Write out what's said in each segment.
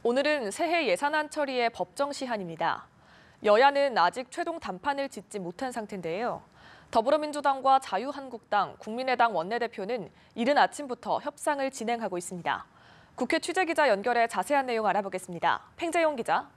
오늘은 새해 예산안 처리의 법정 시한입니다. 여야는 아직 최종 단판을 짓지 못한 상태인데요. 더불어민주당과 자유한국당, 국민의당 원내대표는 이른 아침부터 협상을 진행하고 있습니다. 국회 취재기자 연결해 자세한 내용 알아보겠습니다. 팽재용 기자.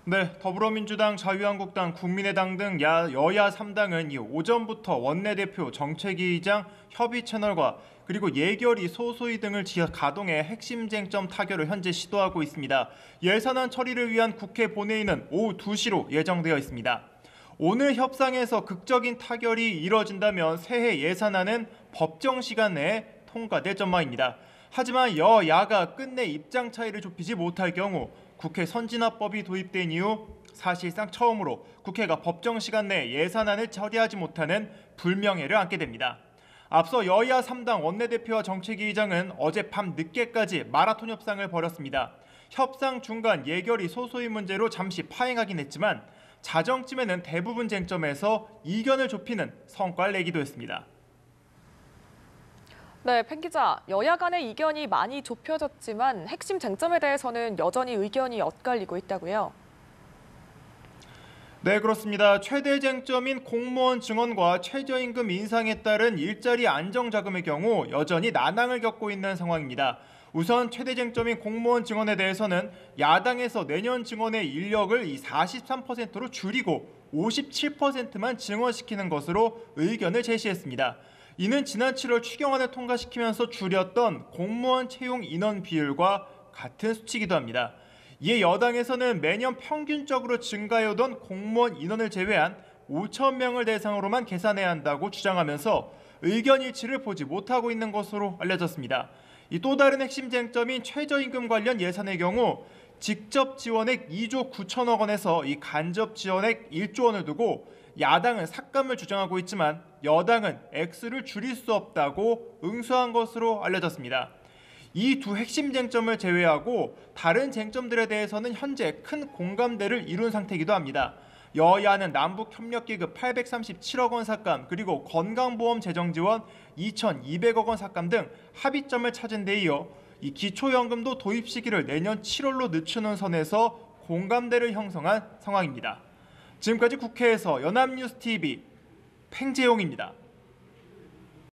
네, 더불어민주당, 자유한국당, 국민의당 등 여야 3당은 오전부터 원내대표, 정책위의장, 협의 채널과 그리고 예결위, 소소위 등을 가동해 핵심 쟁점 타결을 현재 시도하고 있습니다. 예산안 처리를 위한 국회 본회의는 오후 2시로 예정되어 있습니다. 오늘 협상에서 극적인 타결이 이뤄진다면 새해 예산안은 법정 시간 내에 통과될 전망입니다. 하지만 여야가 끝내 입장 차이를 좁히지 못할 경우 국회 선진화법이 도입된 이후 사실상 처음으로 국회가 법정 시간 내에 예산안을 처리하지 못하는 불명예를 안게 됩니다. 앞서 여야 3당 원내대표와 정책위의장은 어젯밤 늦게까지 마라톤 협상을 벌였습니다. 협상 중간 예결위 소소위 문제로 잠시 파행하긴 했지만 자정쯤에는 대부분 쟁점에서 이견을 좁히는 성과를 내기도 했습니다. 네, 팽 기자. 여야 간의 이견이 많이 좁혀졌지만 핵심 쟁점에 대해서는 여전히 의견이 엇갈리고 있다고요? 네, 그렇습니다. 최대 쟁점인 공무원 증원과 최저임금 인상에 따른 일자리 안정자금의 경우 여전히 난항을 겪고 있는 상황입니다. 우선 최대 쟁점인 공무원 증원에 대해서는 야당에서 내년 증원의 인력을 43%로 줄이고 57%만 증원시키는 것으로 의견을 제시했습니다. 이는 지난 7월 추경안을 통과시키면서 줄였던 공무원 채용 인원 비율과 같은 수치이기도 합니다. 이에 여당에서는 매년 평균적으로 증가해오던 공무원 인원을 제외한 5천 명을 대상으로만 계산해야 한다고 주장하면서 의견 일치를 보지 못하고 있는 것으로 알려졌습니다. 또 다른 핵심 쟁점인 최저임금 관련 예산의 경우 직접 지원액 2조 9천억 원에서 간접 지원액 1조 원을 두고 야당은 삭감을 주장하고 있지만 여당은 액수를 줄일 수 없다고 응수한 것으로 알려졌습니다. 이 두 핵심 쟁점을 제외하고 다른 쟁점들에 대해서는 현재 큰 공감대를 이룬 상태이기도 합니다. 여야는 남북협력기금 837억 원 삭감 그리고 건강보험 재정지원 2,200억 원 삭감 등 합의점을 찾은 데 이어 이 기초연금도 도입 시기를 내년 7월로 늦추는 선에서 공감대를 형성한 상황입니다. 지금까지 국회에서 연합뉴스TV 팽재용입니다.